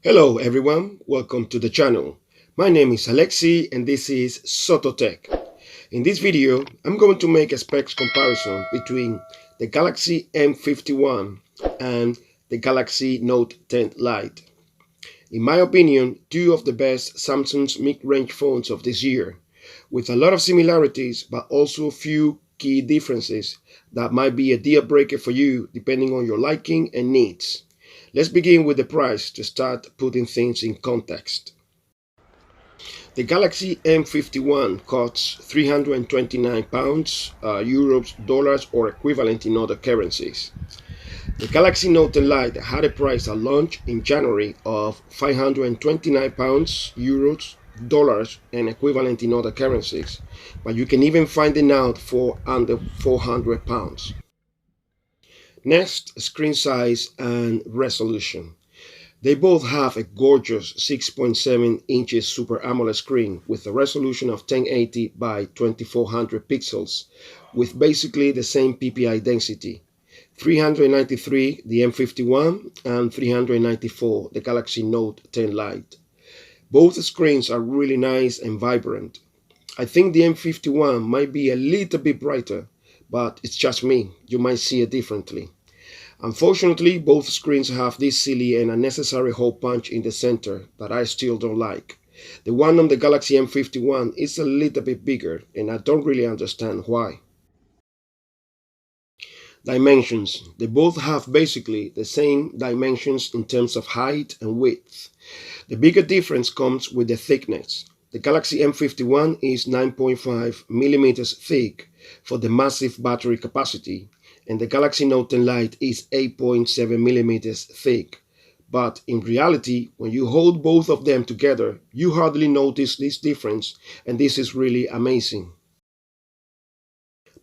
Hello everyone, welcome to the channel. My name is Alexi and this is Soto-Tek. In this video, I'm going to make a specs comparison between the Galaxy M51 and the Galaxy Note 10 Lite. In my opinion, two of the best Samsung's mid-range phones of this year, with a lot of similarities but also a few key differences that might be a deal breaker for you depending on your liking and needs. Let's begin with the price to start putting things in context. The Galaxy M51 costs £329, euros, dollars, or equivalent in other currencies. The Galaxy Note 10 Lite had a price at launch in January of £529, euros, dollars, and equivalent in other currencies, but you can even find it now for under £400. Next, screen size and resolution. They both have a gorgeous 6.7 inches Super AMOLED screen with a resolution of 1080 by 2400 pixels with basically the same PPI density. 393 the M51 and 394 the Galaxy Note 10 Lite. Both screens are really nice and vibrant. I think the M51 might be a little bit brighter, but it's just me, you might see it differently. Unfortunately, both screens have this silly and unnecessary hole punch in the center that I still don't like. The one on the Galaxy M51 is a little bit bigger and I don't really understand why. Dimensions. They both have basically the same dimensions in terms of height and width. The bigger difference comes with the thickness. The Galaxy M51 is 9.5 millimeters thick for the massive battery capacity, and the Galaxy Note 10 Lite is 8.7 millimeters thick. But in reality, when you hold both of them together, you hardly notice this difference, and this is really amazing.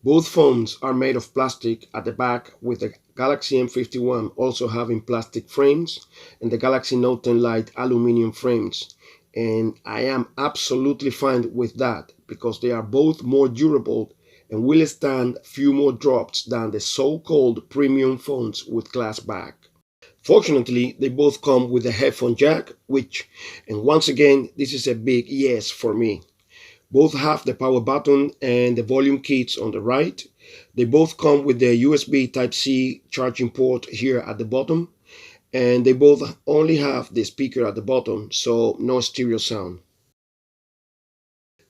Both phones are made of plastic at the back, with the Galaxy M51 also having plastic frames and the Galaxy Note 10 Lite aluminum frames. And I am absolutely fine with that because they are both more durable and will stand few more drops than the so-called premium phones with glass back. Fortunately, they both come with a headphone jack, and once again, this is a big yes for me. Both have the power button and the volume keys on the right. They both come with the USB Type-C charging port here at the bottom, and they both only have the speaker at the bottom, so no stereo sound.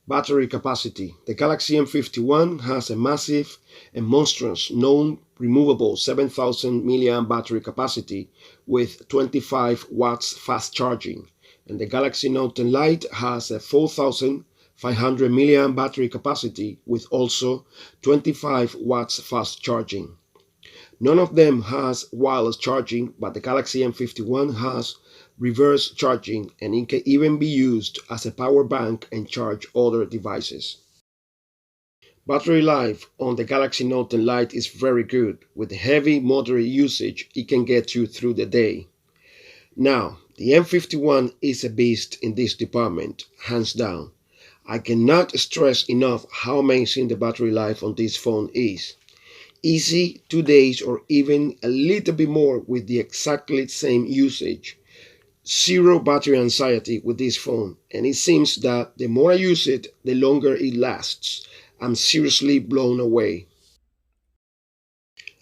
Battery capacity. The Galaxy M51 has a massive and monstrous non-removable 7000 mAh battery capacity with 25 watts fast charging, and the Galaxy Note 10 Lite has a 4500 mAh battery capacity with also 25 watts fast charging. None of them has wireless charging, but the Galaxy M51 has reverse charging, and it can even be used as a power bank and charge other devices. Battery life on the Galaxy Note 10 Lite is very good. With heavy moderate usage, it can get you through the day. Now, the M51 is a beast in this department, hands down. I cannot stress enough how amazing the battery life on this phone is. Easy 2 days or even a little bit more with the exactly same usage. Zero battery anxiety with this phone, and it seems that the more I use it, the longer it lasts. I'm seriously blown away.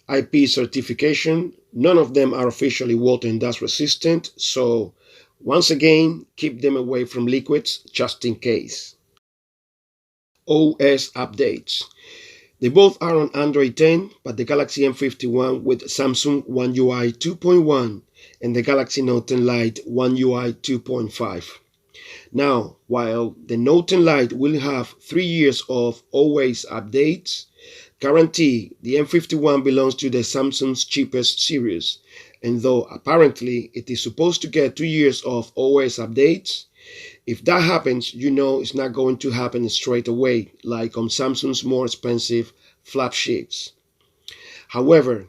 IP certification. None of them are officially water and dust resistant, so once again, keep them away from liquids just in case. OS updates. They both are on Android 10, but the Galaxy M51 with Samsung One UI 2.1 and the Galaxy Note 10 Lite One UI 2.5. Now, while the Note 10 Lite will have 3 years of always updates guarantee, the M51 belongs to the Samsung's cheapest series, and though apparently it is supposed to get 2 years of always updates, if that happens, you know it's not going to happen straight away, like on Samsung's more expensive flagships. However,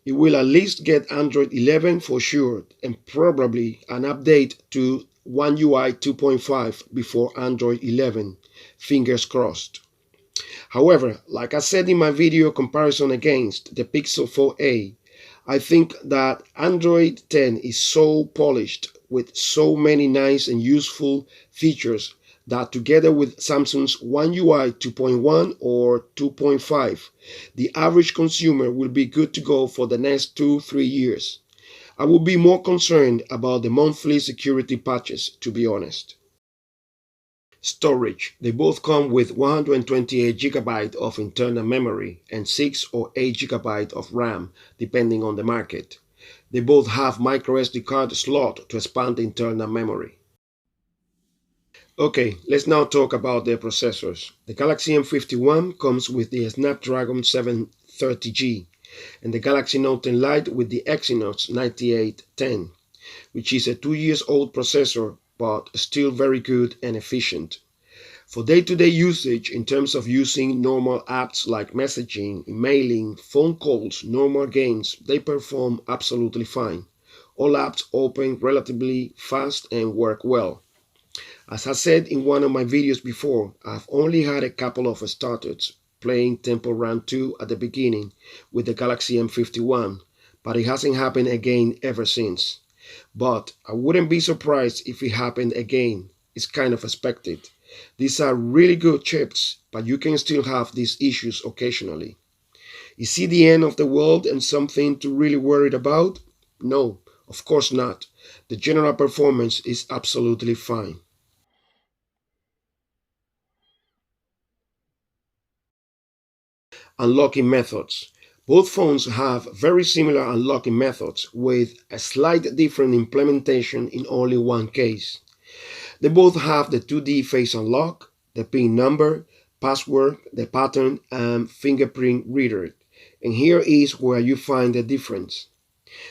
it will at least get Android 11 for sure, and probably an update to One UI 2.5 before Android 11. Fingers crossed. However, like I said in my video comparison against the Pixel 4a, I think that Android 10 is so polished with so many nice and useful features that together with Samsung's One UI 2.1 or 2.5, the average consumer will be good to go for the next 2-3 years. I would be more concerned about the monthly security patches, to be honest. Storage. They both come with 128 GB of internal memory and 6 or 8 GB of RAM, depending on the market. They both have microSD card slot to expand the internal memory. Okay, let's now talk about their processors. The Galaxy M51 comes with the Snapdragon 730G and the Galaxy Note 10 Lite with the Exynos 9810, which is a 2 years old processor but still very good and efficient. For day-to-day usage, in terms of using normal apps like messaging, emailing, phone calls, normal games, they perform absolutely fine. All apps open relatively fast and work well. As I said in one of my videos before, I've only had a couple of starters playing Temple Run 2 at the beginning with the Galaxy M51, but it hasn't happened again ever since. But I wouldn't be surprised if it happened again. It's kind of expected. These are really good chips, but you can still have these issues occasionally. Is it the end of the world and something to really worry about? No, of course not. The general performance is absolutely fine. Unlocking methods. Both phones have very similar unlocking methods with a slight different implementation in only one case. They both have the 2D face unlock, the PIN number, password, the pattern, and fingerprint reader. And here is where you find the difference.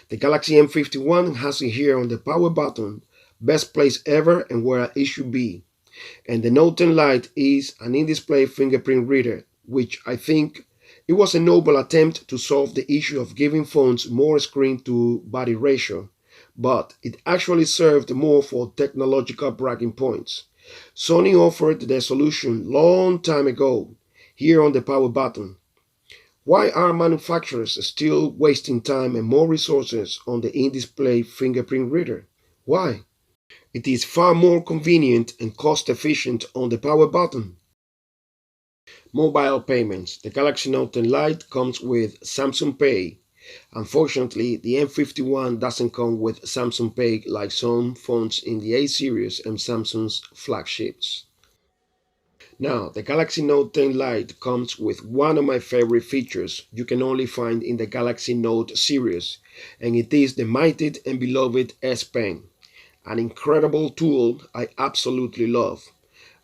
The Galaxy M51 has it here on the power button, best place ever and where it should be. And the Note 10 Lite is an in-display fingerprint reader, which I think it was a noble attempt to solve the issue of giving phones more screen to body ratio, but it actually served more for technological bragging points. Sony offered the solution long time ago, here on the power button. Why are manufacturers still wasting time and more resources on the in-display fingerprint reader? Why? It is far more convenient and cost efficient on the power button. Mobile payments. The Galaxy Note 10 Lite comes with Samsung Pay. Unfortunately, the M51 doesn't come with Samsung Pay like some phones in the A series and Samsung's flagships. Now, the Galaxy Note 10 Lite comes with one of my favorite features you can only find in the Galaxy Note series, and it is the mighty and beloved S Pen, an incredible tool I absolutely love.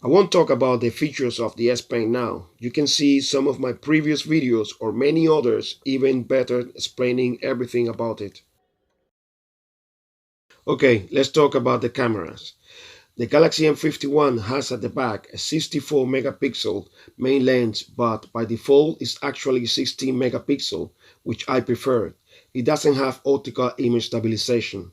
I won't talk about the features of the S Pen now. You can see some of my previous videos or many others even better explaining everything about it. Okay, let's talk about the cameras. The Galaxy M51 has at the back a 64 megapixel main lens, but by default it's actually 16 megapixel, which I prefer. It doesn't have optical image stabilization.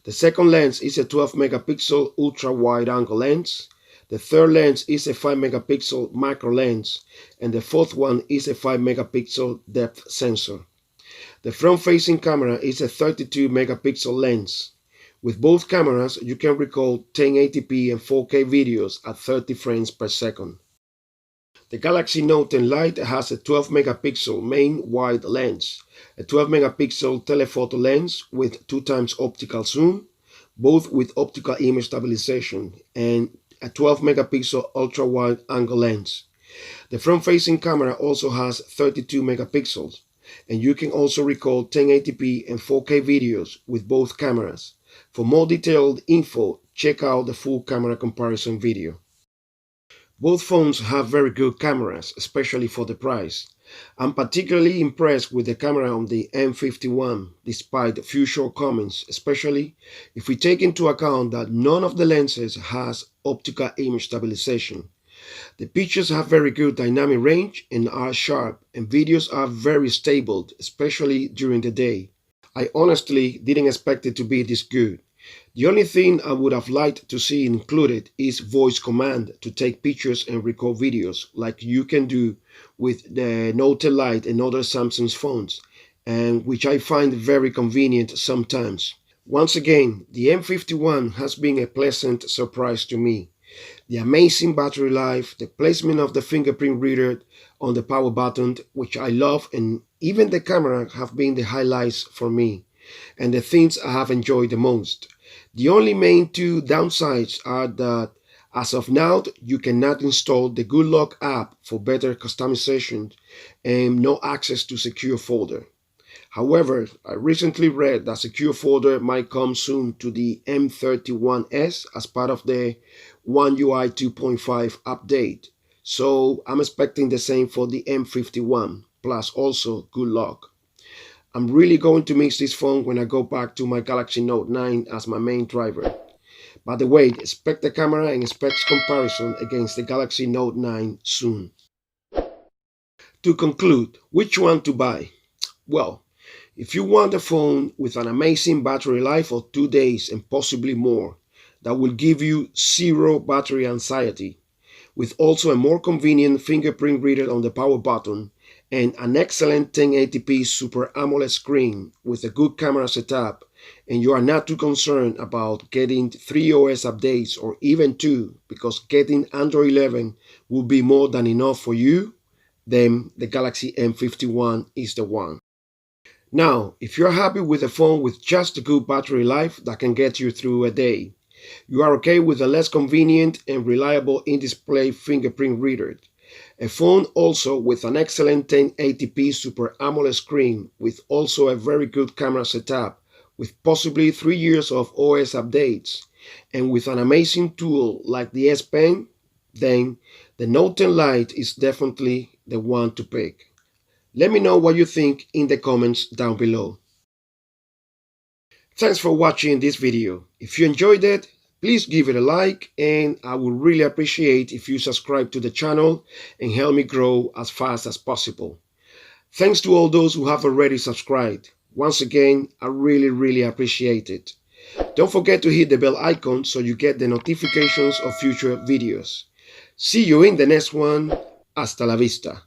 The second lens is a 12 megapixel ultra wide angle lens. The third lens is a 5 megapixel macro lens, and the fourth one is a 5 megapixel depth sensor. The front-facing camera is a 32 megapixel lens. With both cameras, you can record 1080p and 4K videos at 30 frames per second. The Galaxy Note 10 Lite has a 12 megapixel main wide lens, a 12 megapixel telephoto lens with 2 times optical zoom, both with optical image stabilization, and a 12 megapixel ultra wide angle lens. The front-facing camera also has 32 megapixels, and you can also record 1080p and 4K videos with both cameras. For more detailed info, check out the full camera comparison video. Both phones have very good cameras, especially for the price. I'm particularly impressed with the camera on the M51, despite a few shortcomings, especially if we take into account that none of the lenses has optical image stabilization. The pictures have very good dynamic range and are sharp, and videos are very stable, especially during the day. I honestly didn't expect it to be this good. The only thing I would have liked to see included is voice command to take pictures and record videos like you can do with the Note 10 Lite and other Samsung phones, and which I find very convenient sometimes. Once again, the M51 has been a pleasant surprise to me. The amazing battery life, the placement of the fingerprint reader on the power button, which I love, and even the camera have been the highlights for me, and the things I have enjoyed the most. The only main two downsides are that as of now, you cannot install the Good Luck app for better customization and no access to secure folder. However, I recently read that secure folder might come soon to the M31S as part of the One UI 2.5 update. So I'm expecting the same for the M51, plus also good luck. I'm really going to miss this phone when I go back to my Galaxy Note 9 as my main driver. By the way, expect the camera and specs comparison against the Galaxy Note 9 soon. To conclude, which one to buy? Well, if you want a phone with an amazing battery life of 2 days and possibly more, that will give you zero battery anxiety, with also a more convenient fingerprint reader on the power button and an excellent 1080p Super AMOLED screen with a good camera setup, and you are not too concerned about getting 3 OS updates or even 2 because getting Android 11 will be more than enough for you, then the Galaxy M51 is the one. Now, if you're happy with a phone with just a good battery life that can get you through a day, you are okay with a less convenient and reliable in-display fingerprint reader, a phone also with an excellent 1080p Super AMOLED screen with also a very good camera setup with possibly 3 years of OS updates, and with an amazing tool like the S Pen, then the Note 10 Lite is definitely the one to pick. Let me know what you think in the comments down below. Thanks for watching this video. If you enjoyed it, please give it a like, and I would really appreciate if you subscribe to the channel and help me grow as fast as possible. Thanks to all those who have already subscribed. Once again, I really appreciate it. Don't forget to hit the bell icon so you get the notifications of future videos. See you in the next one. Hasta la vista.